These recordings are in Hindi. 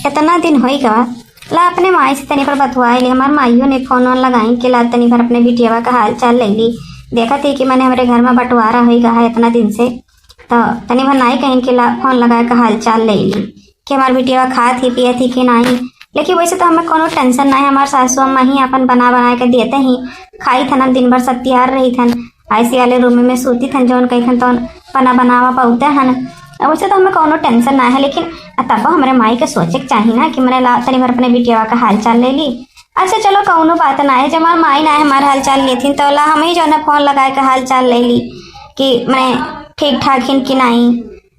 इतना दिन हो गवा ला अपने माई से तनी पर बतवाई ली। हमार माइयों ने फोन वोन लगाई के ला तनी पर अपने बिटिया का हाल चाल ले ली। देखा थी कि मैंने हमारे घर में बंटवारा हो गया है इतना दिन से, तो तनी भर नाई कहीं के ला फोन लगा के हाल चाल ले ली कि हमारी बिटिया खा थी पिए थी कि नहीं। लेकिन वैसे तो हमें कोनो टेंशन नहीं, हमारे सासू अम्मा ही अपन बना बना के देते ही खाई थन। हम दिन भर सब तैयार रही थन, ऐसे वाले रूम में सूती थन जौन कही थन तो बना बनावा पाते हन। वैसे तो हमें कोनो टेंशन ना है, लेकिन तब हमारे माई के सोचे के चाहिए ना कि मैंने ला तनी भर अपने बिटिया का हाल चाल ले ली। अच्छा चलो कौनो बात ना है, जब हमारे माई ना है हमारे हाल चाल लेती तो ला हम ही जो है फोन लगाए के हाल चाल ले ली कि मैं ठीक ठाक हिन कि नहीं।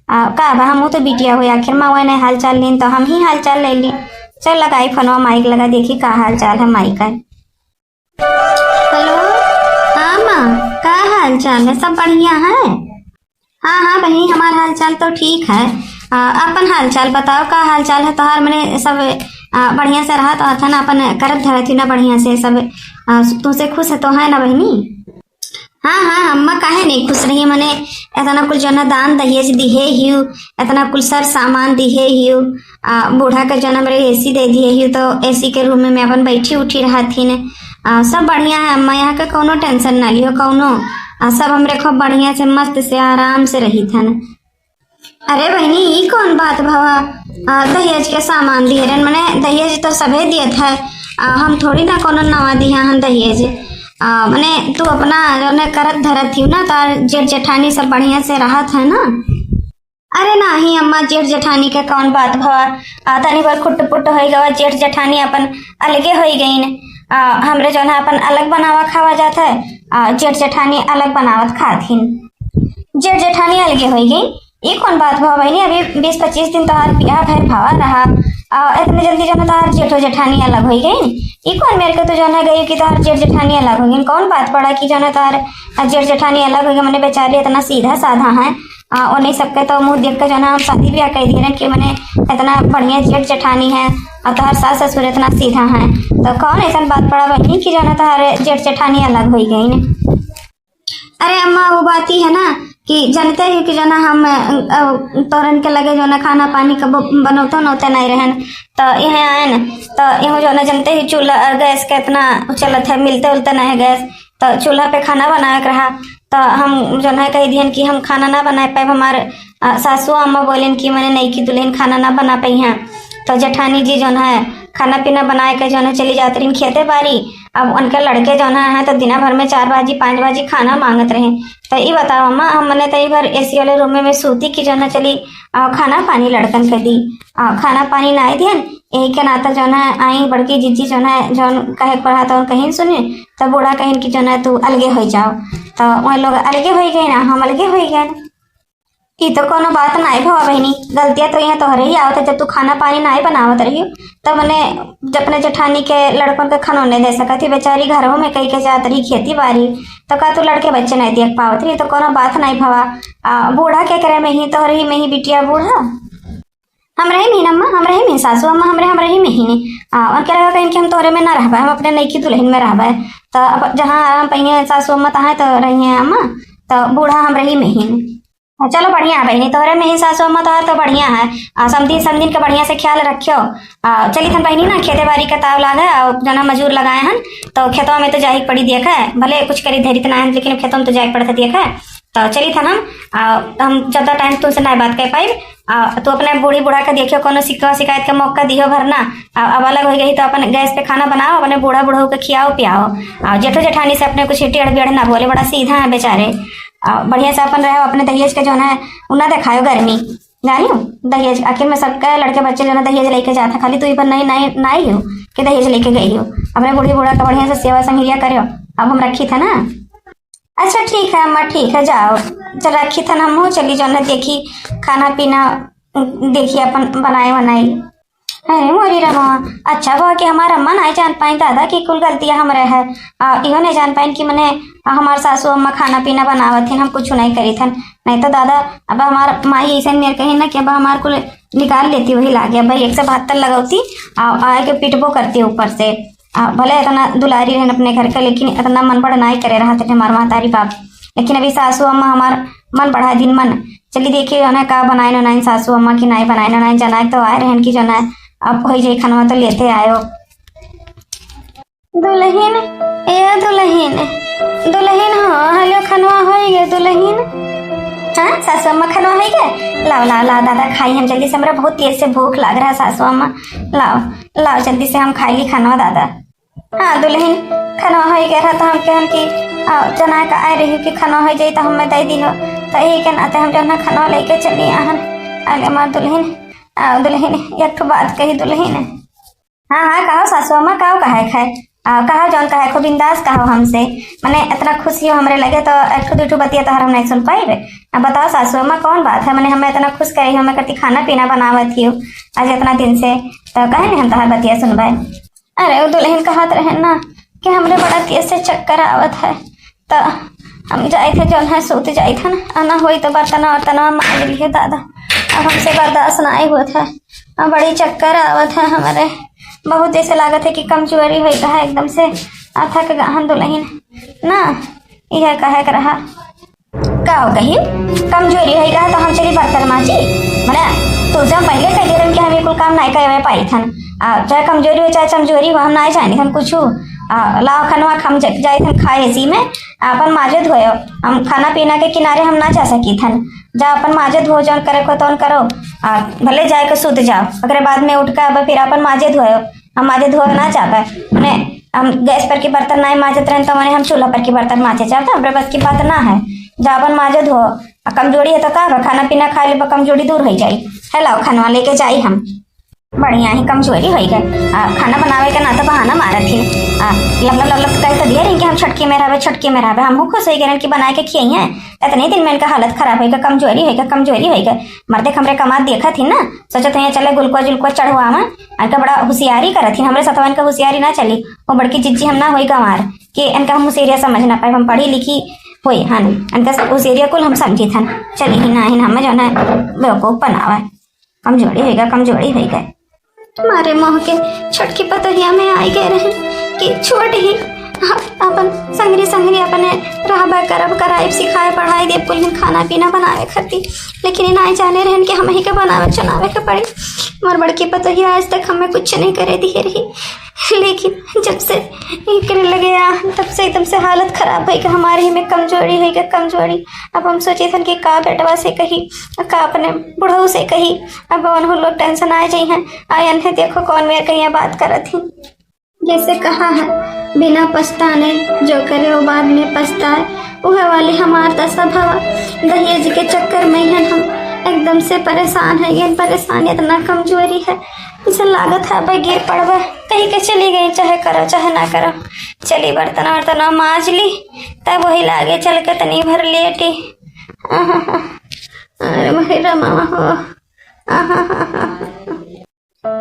का हम तो बिटिया हुई आखिर माँ वह हाल चाल लीन तो हम ही हाल चाल ले ली। चल लगाई फोनवा माइक लगा देखी का हाल चाल है माई का। हेलो हाँ माँ, का हाल चाल है? सब बढ़िया है? हाँ हाँ बहनी हमारा हाल चाल तो ठीक है। अपन हाल चाल बताओ का हाल चाल है तोहार? मैंने सब बढ़िया से रहा तो था ना, अपन करत धरत थी ना बढ़िया से सब। तुमसे खुश है तो है ना बहनी? हाँ हाँ अम्मा काहे नहीं खुश रही। मैंने इतना कुल जो ना दान दहेज दिए ही, इतना कुल सर सामान दिए ही, बूढ़ा का जो ना मेरे एसी दे दिए ही, तो एसी के रूम में मैं अपन बैठी उठी रहा थी ने। सब बढ़िया है अम्मा, यहाँ का कोनो टेंशन ना लियो कोनो। सब हमरे खूब बढ़िया से मस्त से आराम से रही थन। अरे बहनी ये कौन बात भावा? दहेज के सामान दिए रन, मैंने दहेज तो सभे दिए थे, हम थोड़ी ना कोनो नवा दिया हम दहेज। मैंने तू अपना जो ने करत धरत थी ना तार जेठ जेठानी सब बढ़िया से रहा था ना। अरे नहीं अम्मा जेठ जेठानी के कौन बात भवा, तनी बार खुट पुट हो गवा। जेठ जेठानी अपन अलगे हो गई न, हमरे जो है अपन अलग बनावा खावा जाता है, जेठ जेठानी अलग बनावत खाथिन। जेठ जेठानी अलगे हो गई ये कौन बात भवा बहनी? अभी 20-25 दिन तोहार ब्याह भैर भावा रहा, इतने जल्दी जो है तोहार जेठो जेठानी अलग हो गई। ये कौन मेरे को तो जो है गई कि तोहार जेठ जेठानी अलग हो गई? कौन बात पड़ा कि जो है तोहार जेठ जेठानी अलग हो गई? मैंने बेचारी इतना सीधा साधा है, उन्हीं सबके तो मुंह देख कर जो है हम शादी ब्याह कह दिए कि मैंने इतना बढ़िया जेठ जेठानी है और तोहार सास ससुर इतना सीधा है, तो कौन ऐसा बात पड़ा बहनी कि जो है तोहार जेठ जेठानी अलग हो गई न? अरे अम्मा वो बात ही है ना कि जानते ही कि जो ना हम तोरन के लगे जो ना खाना पानी कब बनौते नौते नहीं रहन, तो यहाँ आए न तो यहाँ जो ना जानते ही चूल्हा गैस का इतना चलत है, मिलते उलते नहीं गैस, तो चूल्हा पे खाना बनाए रहा। तो हम जो है कह दियन कि हम खाना ना बनाए पाए। हमारे सासू अम्मा बोलेन कि मैंने नहीं की दुल्हन खाना ना बना पाई हैं, तो जेठानी जी जो है खाना पीना बनाए के जो है चली जाती रही खेते बारी। अब उनके लड़के जो है तो दिन भर में 4 बाजी 5 बाजी खाना मांगत रहे। तो ये बताओ अम्मा हमने तो बार एसी वाले रूम में सूती की जो है चली खाना पानी लड़कन के दी, खाना पानी ना दियन। यही के नाता जो है आई बड़की जीजी जो है जो कहे पढ़ा तो कहीं सुने, तो बूढ़ा कहीं कि जो है तू अलगे हो जाओ, तो वही लोग अलगे हो गए ना, हम अलगे हो गए। ये तो कोनो बात नहीं भवा बहनी, गलतियां तो यहाँ तोहरे ही आवत है। जब तू खाना पानी नहीं बनावत रही तब मैंने अपने जेठानी के लड़कों के खानों नहीं दे सका थी। बेचारी घरों में कहीं के जात रही खेती बाड़ी, तो का तू लड़के बच्चे नहीं देख पावत रही, तो कोनो बात नहीं भवा। बूढ़ा के करे में ही तोहरे ही में ही बिटिया बूढ़ा हम रही में अम्मा, हम रही में सासू अम्मा हमरे ही में ही नहीं। और क्या लगा कहीं कि हम तोहरे में ना रहबा, हम अपने नई की दुल्हन में रहबा। तो जहाँ आराम पाइए सासू अम्मा तहाँ तो रही है अम्मा, तो बूढ़ा हम रही में ही नहीं। चलो बढ़िया है बहनी, तोहरे में ही सासू अम्मा तोहर तो बढ़िया है। समझिन के बढ़िया से ख्याल रखियो। चली थन बहनी ना खेते बाड़ी का ताव लागे और जना मजूर लगाए हन, तो खेतों में तो जाही पड़ी देख है, भले कुछ करी धरी ना है लेकिन खेतों में तो जाही पड़ता देख है। तो चली थन हम ज्यादा टाइम तुमसे नहीं बात कर पाई। तो अपने बूढ़ी बूढ़ा का देखियो कोनो शिकायत का मौका दियो भरना। अब अलग हो गई तो अपन गैस पे खाना बनाओ, अपने बूढ़ा बूढ़ा के खियाओ पियाओ। जेठो जेठानी से अपने कुछ टेढ़ बेढ़ ना बोले, बड़ा सीधा है बेचारे। बढ़िया से अपन रहो, अपने दहेज के जो है उन्हें दिखाओ गर्मी जानी हो दहेज। आखिर में सबका लड़के बच्चे जो है दहेज लेके जाता, खाली तू पर नहीं हो कि दहेज लेके गई हो। अपने बूढ़ी बूढ़ा का बढ़िया से सेवा संगिलिया करो। अब हम रखी था ना। अच्छा ठीक है अम्मा ठीक है, जाओ चल रखी था ना हम चली जो है देखी खाना पीना देखी अपन बनाए बनाई। अरे मोरी रमा अच्छा हुआ कि हमारा अम्मा नहीं जान पाई दादा की कुल गलतियां हमारे है। इहो नहीं जान पाई कि मैंने हमारे सासू अम्मा खाना पीना बनावत थी, हम कुछ नहीं करी थन। नहीं तो दादा अब हमार माई ऐसे मेरे कहीं ना कि अब हमार को निकाल लेती वही लागे भाई 172 लगाती आए के पिटबो करती ऊपर से। भले इतना दुलारी रहन अपने घर का, लेकिन इतना मन बड़ा नहीं करे रहा थे हमारे महतारी बाप। लेकिन अभी सासू अम्मा हमार मन बढ़ा दिन मन चली देखिए जो है का बनाए ना सासू अम्मा की नहीं बनाए ना जनाए तो आए रहन की जो है अब हो जाए खाना तो लेते आयो। दुल्हन ए दुल्हन दुल्हन हाँ हेलो खनवा हो गए दुल्हन। हाँ सासू अम्मा खनवा हो गए। लाओ लाओ लाओ दादा खाई हम जल्दी से, हमरा बहुत तेज से भूख लग रहा है सासू अम्मा। लाओ लाओ जल्दी से हम खाएगी खानवा दादा। हाँ दुल्हन खनवा हो गया रहा तो हम कहन कि जना का आए रही कि खनवा हो जाए तो हमें दे दी हो, तो यही के नाते हम जना खनवा लेके चली आहन। अरे हमार दुल्हन दुल्हन एक ठो बात कही दुल्हन। हाँ हाँ कहो सासू अम्मा कहो कहे खाए कहो जौन कहे खूब बिंदास कहो हमसे, मैंने इतना खुशी हो हमरे लगे तो एक ठो दूठो बतिया तो हम नहीं सुन पाई। अब बताओ सासू अम्मा कौन बात है, मैंने हमें इतना खुश करी हमें कति खाना पीना बनावत ही आज इतना दिन से, तो कहे नहीं हम तहार बतिया सुनबे। अरे वो दुल्हन कहत रहे ना कि हमरे बड़ा तेज से चक्कर आवत है, तो हम जाए थे जौन है सूत जाए थे ना, ना हुई तो बर्तन वर्तनवा मांग लिए दादा, अब हमसे बर्दाश्त नहीं होता है, अब बड़ी चक्कर आवत है हमारे, बहुत जैसे लागत है कि कमजोरी हो गया है एकदम से। आथा के गहन दुल्हन ना यह कहे कर रहा का हो कही कमजोरी हो गया तो हम चली बर्तन माजी, मैंने तो जब पहले कह दे कि हम ये कुल काम नहीं करे पाई थन, चाहे कमजोरी हो चाहे कमजोरी हो हम नहीं जानी थन कुछ। लाओ खनवा हम जाए थन खाए इसी में अपन माजे धोयो, हम खाना पीना के किनारे हम ना जा सकी थन, जा अपन माजे धो जौन करे को तौन करो, भले जाए के सूत जाओ अगर बाद में उठ कर फिर अपन माजे धोयो, हम माजे धो ना चाहे मैंने हम गैस पर के बर्तन नहीं माजत रहे तो मैंने हम चूल्हा पर के बर्तन माजे चाहते हमारे बस की बात ना है, जा अपन माजे धो। कमजोरी है तो का खाना पीना खा ले कमजोरी दूर हो जाए। हेलो खनवा लेके जाई हम बढ़िया ही कमजोरी हो गए, खाना बनावे का ना तो बहाना मारत थी लग कह तो दिए रही कि हम छटके में रहे हम खुश हो गए कि बना के खिए हैं, इतने दिन में इनका हालत खराब होगा कमजोरी होगा मर्दे हमरे कमात देखा थी ना, सोचते हैं चले गुलकुआ चढ़वा में इनका बड़ा होशियारी करत थी, हमरे सतवा इनका होशियारी ना चली, वो बड़की जिज्जी हम ना हुई गंवार कि इनका हम होशियारिया समझ ना पाए, हम पढ़ी लिखी हुई हाँ इनका होशियारिया कुल हम समझी थन, चली ही ना हमें जो है बेवकूफ बनावा कमजोरी होगा। तुम्हारे मोह के छोटकी पतोहिया में आई गए रहे कि छोट ही अपन संगरी अपने रहबा करब कराइब सिखाए पढ़ाई देव कुल खाना पीना बनावे खाती, लेकिन ना जाने रहन कि हम ही के बनावे चनावे के पड़ी। हमार बड़की पतोहिया आज तक हमें कुछ नहीं करे दिए रही, लेकिन जब से करे लगे तब से एकदम से हालत खराब है कि हमारे ही में कमजोरी। अब हम सोचे थे कि का बेटवा से कही का अपने बुढ़ऊ से कही, अब उन्हों लोग टेंशन आ जाई हैं आयन है देखो कौन मेरे कहीं बात करत थी। जैसे कहा है बिना पछताने जो करे वो बाद में पछताए, वह वाली हमार दशा भवा दहेज के चक्कर में ही हम एकदम से परेशान है, ये परेशान इतना कमजोरी है इसे लागत है भाई गिर पड़वा कहीं के चली गई, चाहे करो चाहे ना करो, चली बर्तन माज ली तब वही लागे चल के तनी भर लेटी। अरे महिरा मामा हो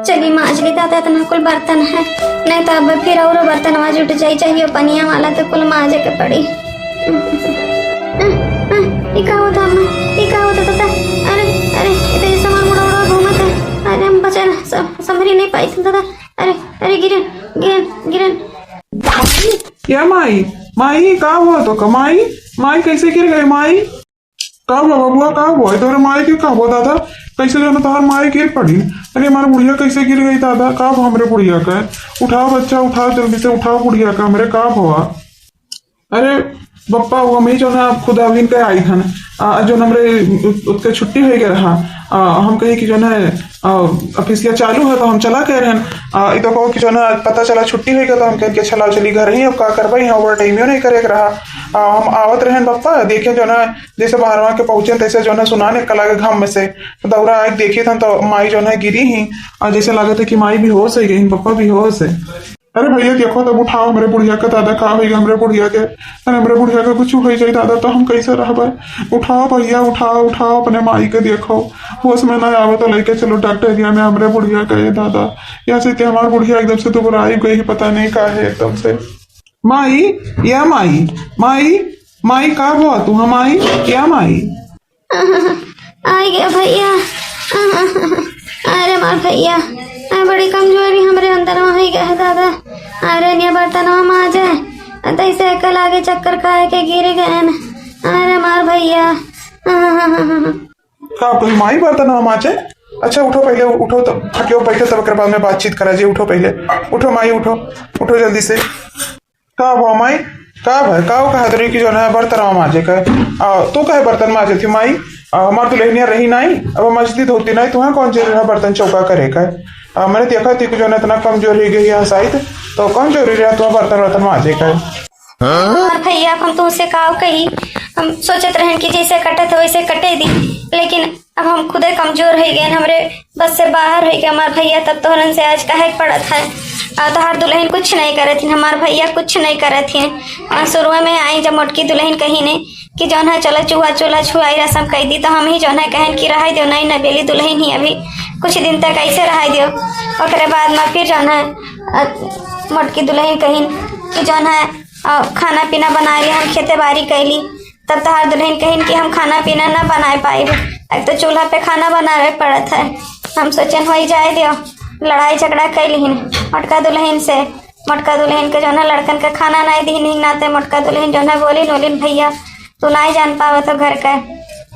चली माज ली दादा इतना कुल बर्तन है, नहीं तो अब फिर और बर्तन माज उठ जाई, चाहिए पनिया वाला तो कुल माजे के पड़ी। इका होता दादा अरे इधर सामान उड़ा घूमत है, अरे हम बचा संभरी नहीं पाई थी दादा, अरे गिरन क्या माई का हुआ तो माई कैसे गिर गए माई का हुआ बबुआ का हुआ तो माई के का हुआ दादा कैसे जो तुम्हार माई गिर पड़ी, अरे हमारे बुढ़िया कैसे गिर गई दादा का हमरे बुढ़िया का उठाओ बच्चा उठाओ जल्दी से उठाओ बुढ़िया का हमरे का हुआ। अरे बप्पा वो मैं जो ना खुद अभी के आई था जो हमरे उसके छुट्टी हो गया रहा, हम कहे कि जो ना ऑफिसिया चालू है तो हम चला कह रहे हैं तो कहो कि जो ना पता चला छुट्टी हो गया तो हम कह के चला चली घर ही अब का करवाई है ओवर टाइम नहीं करे रहा। हम आवत रहे बप्पा देखे जो ना जैसे बाहरवा के पहुंचे तैसे जो ना सुनाने कला के घाम में से दौरा आग देखे था तो माई जो ना गिरी ही जैसे लगा था कि माई भी होश है गई पप्पा भी होश है। अरे भैया देखो तब उठाओ हमरे बुढ़िया का दादा का होगा हमरे बुढ़िया के, अरे हमरे बुढ़िया का कुछ हो जाए दादा तो हम कैसे रहबे, उठाओ भैया उठाओ अपने माई के देखो होश में ना आवे तो लेके चलो डॉक्टर एरिया में हमरे बुढ़िया का ये दादा, यहाँ से हमारे बुढ़िया एकदम से तो बुरा गई पता नहीं का है एकदम से। माई का हुआ तू हम माई क्या माई आई गया भैया, अरे मार भैया बड़ी कमजोरी हमरे अंदर ही गया दादा, अरे नहीं बर्तन माजे तैसे कल आगे चक्कर खाए के गिर गए न, अरे मार भैया का कोई माई बर्तन माचे अच्छा उठो पहले, उठो तो हटियो बैठो, तब के बाद में बातचीत करा जी। उठो पहले, उठो माई, उठो उठो जल्दी से। का हुआ माई? का भाई का कहा तरी की जो है बर्तन माजे का तू कहे बर्तन माजे थी माई? हमार दुल्हनिया रही नहीं, अब मस्जिद होती नहीं, तुम्हें कौन जरूरी है बर्तन चौका करे का? मैंने देखा थी कि जो है इतना कमजोर हो गई है शायद, तो कौन जरूरी है तुम्हें बर्तन वर्तन माजे का? और भैया हम तुमसे काव कही, हम सोचत रहन कि जैसे कटत वैसे कटे दी, लेकिन अब हम खुदे कमजोर हो गए, हमरे बस से बाहर हो गए हमार भैया। तब तोहरन से आज काहे पड़त है? तोहार दुल्हन कुछ नहीं करे थी, हमार भैया कुछ नहीं करे थे। शुरू में आई जब मोटकी दुल्हन कही ने कि जौन है चलो चूहा चूल्हा छुआई रसम कह दी, तो हम ही जौन है कहन कि रहा दो नहीं नबेली दुल्हन ही अभी कुछ दिन तक ऐसे रहा दो। ओकरे बाद में फिर जौन है मोटकी दुल्हन कही कि जौन है खाना पीना बना ली, हम खेते बाड़ी कैली। तब तोहार दुल्हन कहिन कि हम खाना पीना ना बना पाए, अब तो चूल्हा पे खाना बनावे पड़त है। हम सोचन हो जाए दियो, लड़ाई झगड़ा कैलिन मोटका दुल्हन से। मोटका दुल्हन के जो है लड़कन के खाना नहीं दी नहीं नाते मोटका दुल्हन जो है बोलिन भैया तू नहीं जान पावे तो घर का।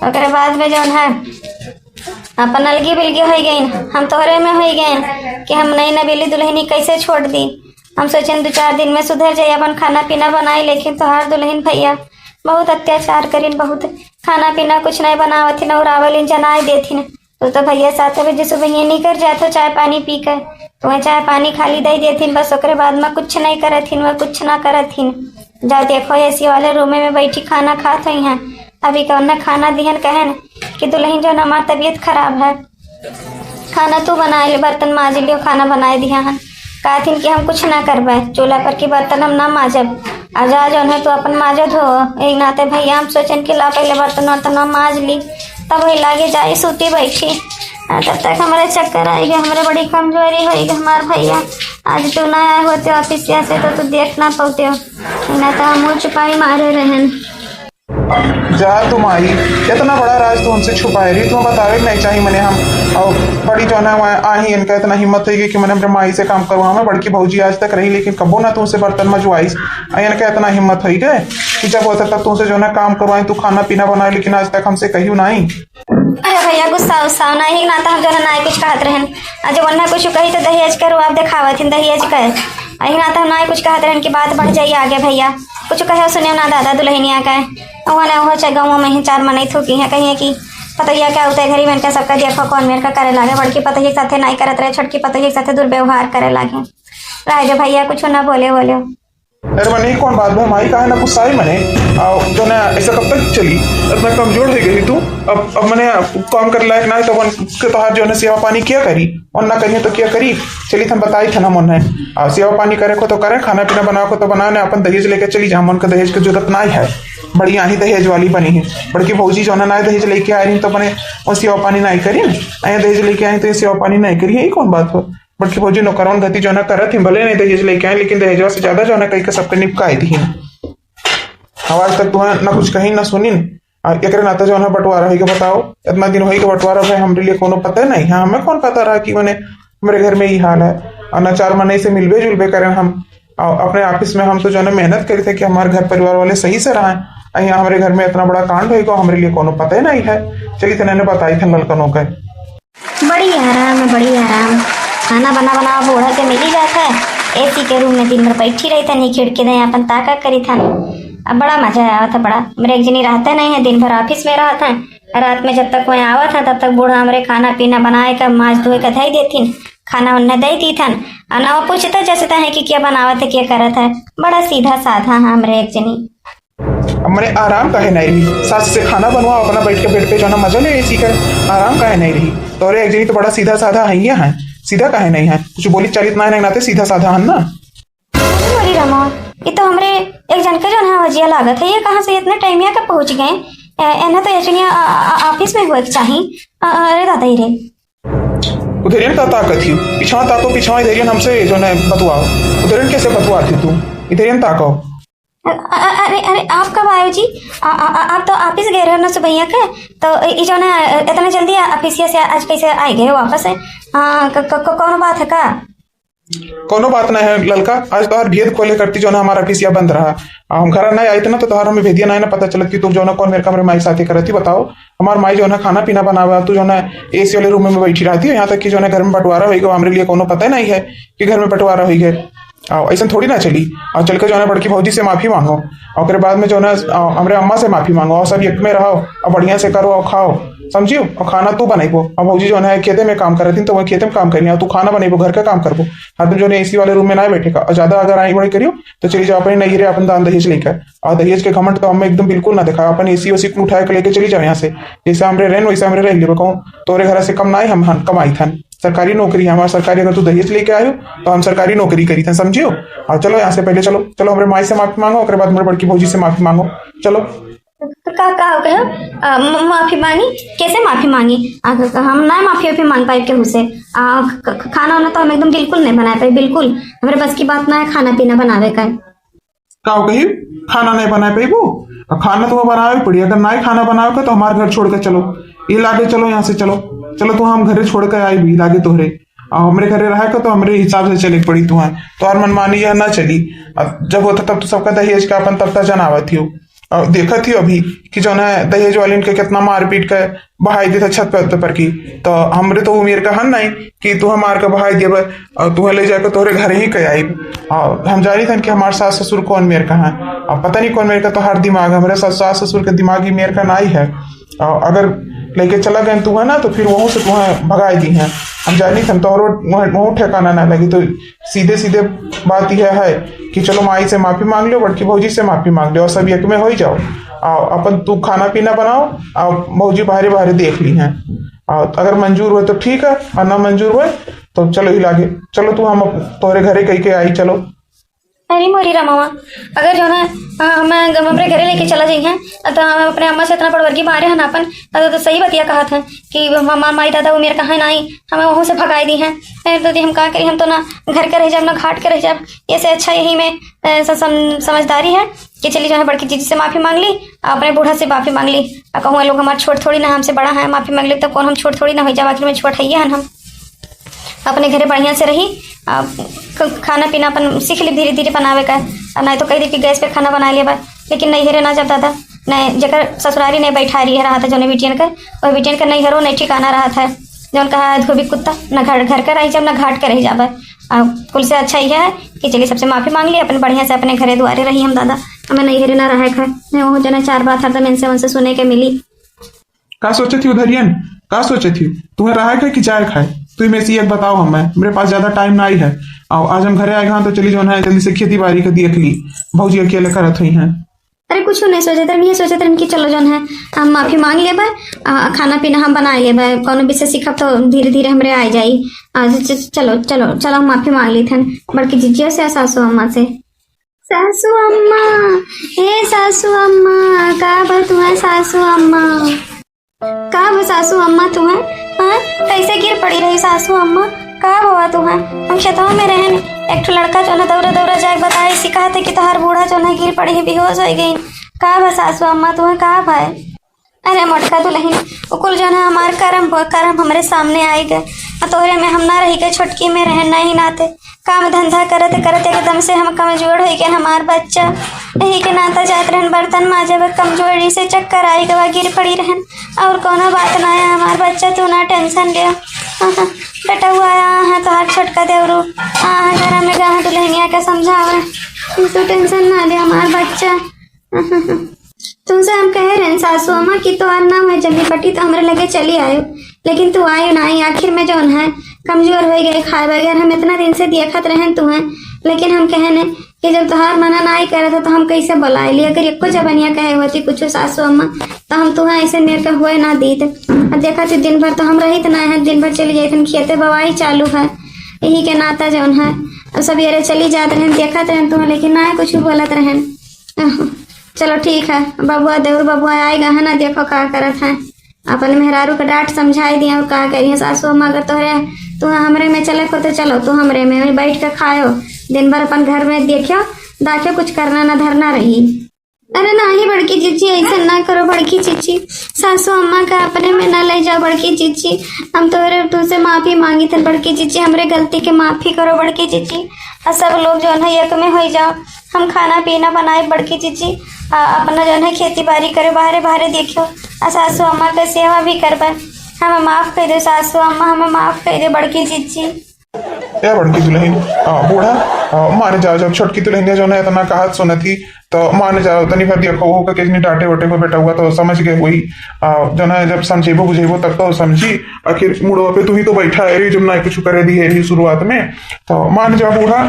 ओकरे बाद में जो है अपन अलगी बिलगी हो गई, हम तोहरे में हो गए कि हम नई नबीली दुल्हनी कैसे छोड़ दी। हम सोचन 2-4 दिन में सुधर जाए, अपन खाना पीना बनाई, लेकिन तोहार दुल्हन भैया बहुत अत्याचार करिन, बहुत खाना पीना कुछ नहीं बनावथिन और आवलिन जनाए देथिन। तो भैया 7 बजे सुबह ये निकल जाते चाय पानी पी कर, तुम्हें चाय पानी खाली दे देथिन बस। ओकरे बाद में कुछ नहीं करथिन, वह कुछ ना करथिन। जाओ देखो एसी वाले रूम में बैठी खाना खात हुई हैं, अभी कौन ना खाना दिहन कहन कि दुल्हन जो हमार तबीयत खराब है, खाना तू बना ले, बर्तन माज लियो, खाना बनाए दिया हन। कहथिन कि हम कुछ ना करबे, चूल्हा पर की बर्तन हम ना माजब, आजा जो है तो अपन माजत हो। एक नाते भैया हम सोचन कि ला पहले बर्तन वर्तन माज ली, तब वही लागे जाए सूती बैठी। तब तक हमारे चक्कर आएगी, हमारे बड़ी कमजोरी होगी। हमारे भैया आज तू ना आए होते ऑफिस से तो तू देख ना पाते हो, ना तो हम मुँह छुपाई मारे रहन। जा तुम आई, इतना बड़ा राज तो हमसे छुपाए रही, तुम्हें बतावे नहीं चाहिए मैंने। हम और बड़ी जो है आई इनका इतना हिम्मत है कि मैंने अपने माई से काम करवा। मैं बड़की भौजी आज तक रही, लेकिन कबो ना तुमसे बर्तन मजवाईस। इनका इतना हिम्मत है कि जब होता तब तुमसे जो है काम करवाई, तू खाना पीना बनाए, लेकिन आज तक हमसे कही नहीं। अरे भैया गुस्सा उस्सा नहीं ना, तो हम जो है ना कुछ कहत रहन, जब वरना कुछ कही तो दहेज करो आप दिखावत दहेज कर अही ना, तो हम ना कुछ कहत रहन की बात बढ़ जाइए आगे। भैया कुछ कहे सुने ना दादा दुल्हनिया का वो चाहे गाँव में ही 4 मनाई थूकी है, कहीं कि पतैया क्या होता है घरी में सबका देखो कौन मेरे का करे लागे। बड़की पतैया के साथे नहीं करत रहे, छोटकी पतैया के साथे दुर्व्यवहार करे लागे। राय जो भैया कुछ ना बोले। अरे मैंने कौन बात भाई माई कहा ना गुस्सा आई मैंने जो ना ऐसा कब तक चली, इतना कमजोर हो गई तू। अब मैंने काम कर लायक ना तो तोहार जो है सेवा पानी क्या करी और ना करिए तो क्या करी। चली थम बताई था ना मन है सेवा पानी करे को तो करे, खाना पीना बनाओ को तो बनाने, अपन दहेज लेके चली जहाँ मन का दहेज की जरूरत नहीं है। बड़ी यहाँ ही दहेज वाली बनी है, बड़की भौजी जो ना दहेज लेके आ रही तो अपने वो सेवा पानी नहीं करी ना, यहाँ दहेज लेके आई तो ये सेवा पानी नहीं करी, यही कौन बात हो। बड़की भौजी नौकरौन गति जो ना करत थी, भले नहीं दहेज लेके आए, लेकिन दहेजवा से ज्यादा जो ना कहीं का सबके निपकाई थी। आवाज तक तुम्हें ना कुछ कहीं ना सुनी एक नाता जो है बंटवारा है, बताओ इतना दिन हो बंटवारा भाई हमारे लिए कोनो पता नहीं है। हमें कौन पता रहा कि मैंने हमारे घर में ही हाल है, और न 4 महीने से मिलबे जुलबे करें हम अपने ऑफिस में। हम तो जो है मेहनत करे थे कि हमारे घर परिवार वाले सही से रहे, यहाँ हमारे घर में इतना बड़ा कांड होगा हमारे लिए कोनो पता ही नहीं है। चलिए तो मैंने बताई थे ललकनों का बड़ी आराम है, बड़ी आराम। खाना बना बूढ़ा के मिल ही जाता है, एसी के रूम में दिन भर बैठी रही था, नहीं खिड़की दे अपन ताका करी था। अब बड़ा मजा आया था, बड़ा मेरे एक जनी रहते नहीं है, दिन भर ऑफिस में रहा था, रात में जब तक वहाँ आवा था तब तक बूढ़ा हमारे खाना पीना बनाए का माज धोए का धई देथिन, खाना उन्हें दे दी था। और ना वो पूछता जैसे है कि क्या बनावत है क्या करत है, बड़ा सीधा साधा है हमारे एक जनी। मैंने आराम काहे नहीं रही, सास से खाना बनवाओ अपना बैठ के बेड पे जो ना मजा ले एसी का, आराम काहे नहीं रही। तो एक जनी तो बड़ा सीधा साधा है, सीधा काहे नहीं है, कुछ बोली चालित नहीं नाते सीधा साधा है ना। बड़ी रमा ये तो हमरे एक जन के जो है वजिया लागत है, ये कहाँ से इतने टाइमिया का पहुंच गए, एना तो ऐसे ऑफिस में हुए चाहिए। अरे दादा ही रे उधर का ताकत थी, पिछवा ताको पिछवा इधर हमसे जो है बतवाओ, उधर कैसे बतवा थी तू, इधर ताको। अरे अरे आप कब आयो जी? आप तो ऑफिस गए रहे ना सुबह के, तो ये जो ना इतना जल्दी ऑफिस से आज कैसे आए गए वापस है? कौन बात है का? कोनो बात नहीं है ललका, आज तोहर भेद खोले करती जो ना हमारा ऑफिसिया बंद रहा। हम घर नहीं आई थे ना तो तोहर हमें भेदिया नहीं ना पता चलत कि तू जो ना कौन मेरे कमरे माई साथी करती। बताओ हमार माई जो ना खाना पीना बनावा, तू जो ना एसी वाले रूम में बैठी रहती है, यहाँ तक कि जो ना घर में बंटवारा हुई हमारे लिए कोनो पता ही नहीं है कि घर में बंटवारा हुई है। ऐसा थोड़ी ना चली। और चल के जो है बड़की भौजी से माफी मांगो और फिर बाद में जो है हमारे अम्मा से माफी मांगो और सब एक में रहो और बढ़िया से करो और खाओ, समझियो। और खाना तू बनेबो, और भौजी जो है खेते में काम कर रही थी तो वह खेते में काम करी, और तू खाना बनेबो, घर का काम करबो। हाँ तुम जो है एसी वाले रूम में ना बैठेगा। और ज्यादा अगर आई बड़ी करियो तो चली जाओ अपने नहीं रे अपन दान दहेज लेकर। और दहेज के घमंड तो हमें एकदम बिल्कुल ना दिखा। अपन एसी वसी को उठा के लेके चली जाओ यहाँ से। जैसे हमरे रहन वैसे हमरे रह लियो। कहूँ तोरे घर से कम ना हम कमाई थन, सरकारी नौकरी हमारा सरकारी। अगर तू दहेज लेके आयो तो हम सरकारी नौकरी करी थे, समझियो। और चलो यहाँ से पहले चलो चलो हमारे माई से माफी मांगो, उसके बाद हमारे बड़की भौजी से माफी मांगो, चलो। का हो गया? माफी मांगी? कैसे माफी मांगी? हम ना माफी वाफी मांग पाए केहू से। खाना वाना तो हम एकदम बिल्कुल नहीं बना पाए, बिल्कुल हमारे बस की बात ना है खाना पीना बनावे का। का कही खाना नहीं बना पेबू? खाना तुम्हें बनावे पड़ी। अगर नहीं खाना बनावे तो हमारे घर छोड़ के चलो, ये लागे चलो यहाँ से, चलो चलो। तो हम घरे छोड़ के आई भी लागे तोहरे, हमरे घरे रहा तो हमरे हिसाब से चले पड़ी। तू तो और मनमानी यह ना चली। अब जब होता तब तो सबका दहेज का अपन तब तक जनावत थी। और देखा थी अभी कि जो है दहेज वाले इनके कितना मारपीट कर बहाई देता छत पर की। तो हमरे तो उम्र का हन नहीं कि तू मार के बहाई देव और तू ले जाकर तोहरे घर ही कह आई। और हम जानी था कि हमारे सास ससुर कौन मेरे का है, और पता नहीं कौन मेरे का। तो हर दिमाग हमारे सास ससुर के दिमाग ही मेरे का नहीं है। और अगर लेके चला गए तू है ना तो फिर वहां से तुम्हें भगाई दी है। हम जानी थे तो वहाँ ठिकाना ना लगी। तो सीधे सीधे बात यह है कि चलो माई से माफी मांग लो, बड़की भौजी से माफी मांग लो और सब एक में हो ही जाओ। और अपन तू खाना पीना बनाओ और भौजी बाहरे बाहरे देख ली हैं। और अगर मंजूर हुए तो ठीक है, और ना मंजूर हुए तो चलो ही लागे चलो। तू हम तोरे घरे कही के आई, चलो। अरे मोरी रामावा, अगर जो है हमें अपने घरे लेके चला जाइए तो हम अपने अम्मा से इतना पड़वर्गी मारे हैं अपन। तो सही बतिया कहा था कि हमार माई दादा वो मेरे कहा नहीं, हमें वहाँ से भगाई दी हैं। तो हम कहा करी, हम तो ना घर के रह जाए ना घाट के रह जाए। ऐसे अच्छा यही में समझदारी है कि चली जो है बड़की जीजी से माफी मांग ली, अपने बूढ़ा से माफी मांग ली। कहूँ लोग हमारे छोट थोड़ी ना, हमसे बड़ा है, माफी मांग ली तब कौन हम छोट थोड़ी ना हो जाए। आखिर में छोट है हम अपने घरे बढ़िया से रही। खाना पीना अपन सीख ली धीरे धीरे बनावे का। नहीं तो कई दी कि गैस पे खाना बना लिया बा, लेकिन नहीं हेरे ना जब दादा नहीं जकर ससुरारी नहीं बैठा रहा था जो ने बिटियन का, वह बिटियन का नहीं हरो नहीं ठिकाना रहा था। जो कहा धोबी कुत्ता न घर का रही जब न घाट के रह जाबा। कुल से अच्छा यह है कि चलिए सबसे माफी मांग ली, अपन बढ़िया से अपने घरे द्वारे रही। हम दादा हमें नहीं हेरे ना रहा खाए नहीं वो जना चार बात हरदम इनसे उनसे सुने के मिली। का सोचे थी उधरियन, का सोचे थी तुम्हें रहा खाए कि जाए खाए? तुम में से एक बताओ। हमें मेरे पास ज्यादा टाइम नहीं है। और आज हम घरे आए तो चली जो है जल्दी से खेती बाड़ी का देख ली। भौजी अकेले करत हुई हैं। अरे कुछ नहीं सोचे थे, नहीं सोचे थे कि चलो जो है हम माफी मांग लेबे, खाना पीना हम बना लेबे, कोनो विषय सीखब तो धीरे धीरे हमरे आ जाई। चलो चलो चलो हम माफी मांग ली थे बड़की जीजिया से, सासू अम्मा से। सासू अम्मा, हे सासू अम्मा, का बात हुआ सासू अम्मा? का वो सासू अम्मा तुम्हें कैसे गिर पड़ी रही सासू अम्मा? का हुआ तुम्हें? हम खेतों में रहन एक लड़का जो ना दौरा दौरा जाके बताए सिखा थे कि तोहार बूढ़ा जो ना गिर पड़ी बेहोश हो गई। का बा सासू अम्मा तुम्हें का भाई? अरे मोटका दुल्हन कुल जो ना हमारे कर्म हमारे सामने आई गए। तोहरे में हम ना रही गए, छोटकी में रहन नहीं नाते काम धंधा करते करते एकदम से हम कमजोर हो गए। हमार बच्चा यही के नाता जात रहन बर्तन माजे कमजोरी से चक्कर आई गवा गिर पड़ी रहन। और कोनो बात ना है हमार बच्चा, तू ना टेंशन ले। बेटा हुआ है तो हर छोटका देवरू घर में गाँव दुल्हनिया के समझावे, तू टेंशन ना ले हमार बच्चा। तुमसे हम कह रहे हैं सासू अम्मा कि तो नाम है जमी पट्टी तो हमारे लगे चली आयो, लेकिन तू आयो नहीं। आखिर में जो है कमजोर हो गए खाए बगैर। हम इतना दिन से देखत रहे तुम्हें, लेकिन हम कहने कि जब तुहार मना नहीं करे था तो हम कैसे बुलाए ली। अगर एको जबनिया कहे होती कुछ सासू अम्मा तो हम तुम्हें ऐसे मेरे का हुए ना दी थे। देखा थी दिन भर तो हम रही ना है, दिन भर चली जाते खेते बवाई चालू है यही के नाता जो है सवेरे चली जाते रहे देखत रहे तुम्हें, लेकिन ना कुछ बोलत रहे। चलो ठीक है बबुआ देवर बबुआ आएगा है ना, देखो का करत है। अपन मेहरारू का डांट समझाई दिया और का करिए सासू अम्मा अगर तू हमरे में चले को तो चलो तू हमरे में बैठ के खाओ दिन भर अपन घर में देखो कुछ करना ना धरना रही। अरे नहीं बड़की जीजी, ऐसा ना करो बड़की जीजी। सासू अम्मा का अपने में ना ले जाओ बड़की जीजी। हम तुझसे माफी मांगी थी बड़की जीजी, हमरे गलती के माफी करो बड़की जीजी। और सब लोग जो है एक में हो जाओ, हम खाना पीना बनाए बड़की जीजी, अपना जो है खेती बाड़ी करे, बाहरे बाहरे देखो, और सासू अम्मा के सेवा भी करबे। हमें माफ कर दो सासू अम्मा, हमें माफ कर दो बड़की जीजी। या बड़की दुल्हन बूढ़ा मान जाओ, जब छोटकी दुल्हनिया जो है इतना कहा सुना थी तो मान जाओ, तनी भर देखो हो कितनी डांटे वाटे को बेटा हुआ तो समझ गए वही जो है, जब समझेबो बुझेबो तब तो समझी। आखिर मुड़वा पे तू ही तो बैठा है जब ना कुछ करे दी है शुरुआत में, तो मान जाओ बूढ़ा,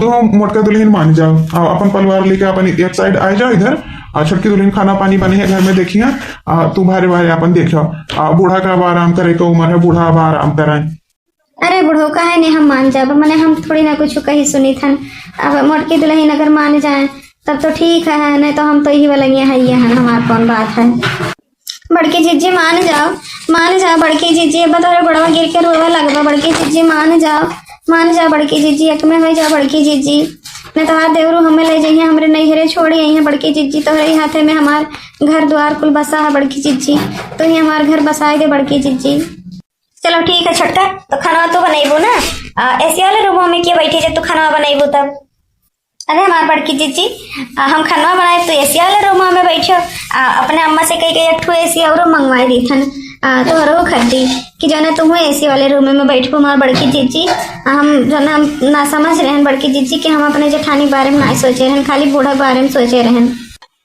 तू मोटका दुल्हन मान जाओ, अपन परिवार लेके अपन एक साइड आ जाओ इधर। छोटकी दुल्हन खाना पानी बने है घर में देखिए, तू भारे भारे अपन देखो। बूढ़ा का अब आराम करे का उम्र है, बूढ़ा अब आराम कराए। अरे बुढ़ो का है नहीं, हम मान जाब, मैंने हम थोड़ी ना कुछ कही सुनी थन। अब मोटकी दुल्हन अगर मान जाए तब तो ठीक है, नहीं तो हम तो यही वाला ये है हमारा कौन बात है। बड़की जीजी मान जाओ बड़की जीजी, बतौर बड़वा गिर के रोवा लगवा बड़की जीजी, मान जाओ बड़की जीजी, एक में हो जाओ बड़की जीजी। नहीं तो हाथ देवरू हमें ले जाइए, हमरे नैहरे छोड़ी आई है बड़की जीजी, तोहरे हाथे में हमार घर द्वार कुल बसा है बड़की जीजी, तो ही हमार घर बसाए दे बड़की जीजी। चलो ठीक है छोटका, तो खाना तो बनेबो ना, ऐसे वाले रूमों में क्या बैठे जब तू खाना बनेबो तब। अरे हमार बड़की जीजी, हम खाना बनाए तो एसी वाले रूम में बैठो, अपने अम्मा से कही एक ठो एसी और मंगवाई दी थन, तो हरो खरीदी कि जो ना तुम एसी वाले रूम में बैठो हमार बड़की जीजी। हम जो ना ना समझ रहे हैं बड़की जीजी कि हम अपने जेठानी के बारे में ना सोचे रहन, खाली बूढ़ा के बारे में सोचे रहन।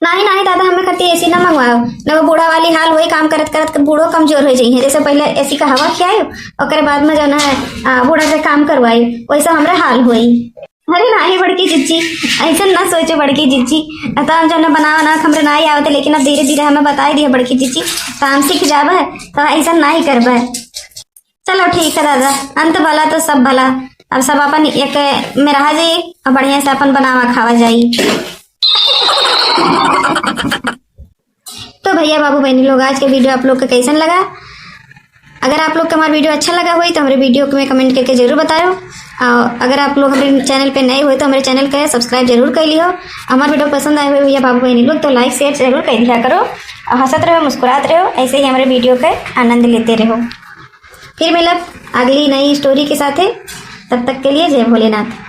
नहीं दादा, हमें कति एसी ना मंगवाओ, न वो बूढ़ा वाली हाल वही काम करत करत बूढ़ो कमजोर हो जाइए। जैसे पहले एसी का हवा खियायो और बाद में जो है बूढ़ा से काम करवाई, वैसा हमारा हाल हुई। अरे नहीं बड़की जीजी, ऐसा ना सोचो बड़की जीजी, तो हम जो ना बना हमरे ना ही आवते, लेकिन अब धीरे धीरे हमें बताई दिए बड़की जीजी, तो हम सीख जाब है, तो ऐसा ना ही करबे। चलो ठीक है दादा, अंत भला तो सब भला, अब सब अपन एक में रहा जाइए और बढ़िया से अपन बनावा खावा जाइए। तो भैया बाबू बहनी लोग, आज के वीडियो आप लोग को कैसन लगा? अगर आप लोग को हमारा वीडियो अच्छा लगा हुई तो हमारे वीडियो को में कमेंट करके जरूर बताओ। और अगर आप लोग हमारे चैनल पे नए हुए तो हमारे चैनल को सब्सक्राइब जरूर कर लियो। हमारा वीडियो पसंद आए हुए भैया बाबू बहनी लोग तो लाइक शेयर जरूर कर दिया करो, हंसत रहो मुस्कुराते रहो, ऐसे ही हमारे वीडियो का आनंद लेते रहो। फिर मिलब अगली नई स्टोरी के साथ, तब तक के लिए जय भोलेनाथ।